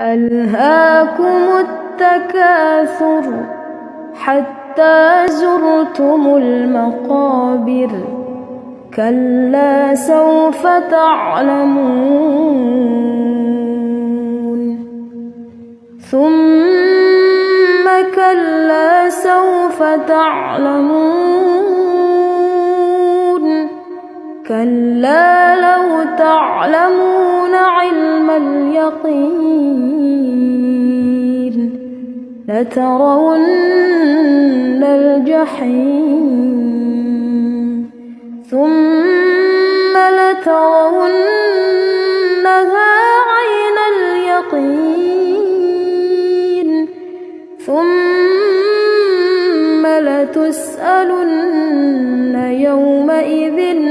ألهاكم التكاثر حتى زرتم المقابر كلا سوف تعلمون ثم كلا سوف تعلمون كلا لو تعلمون علم اليقين لترون الجحيم ثم لترونها عين اليقين ثم لتسألن يومئذ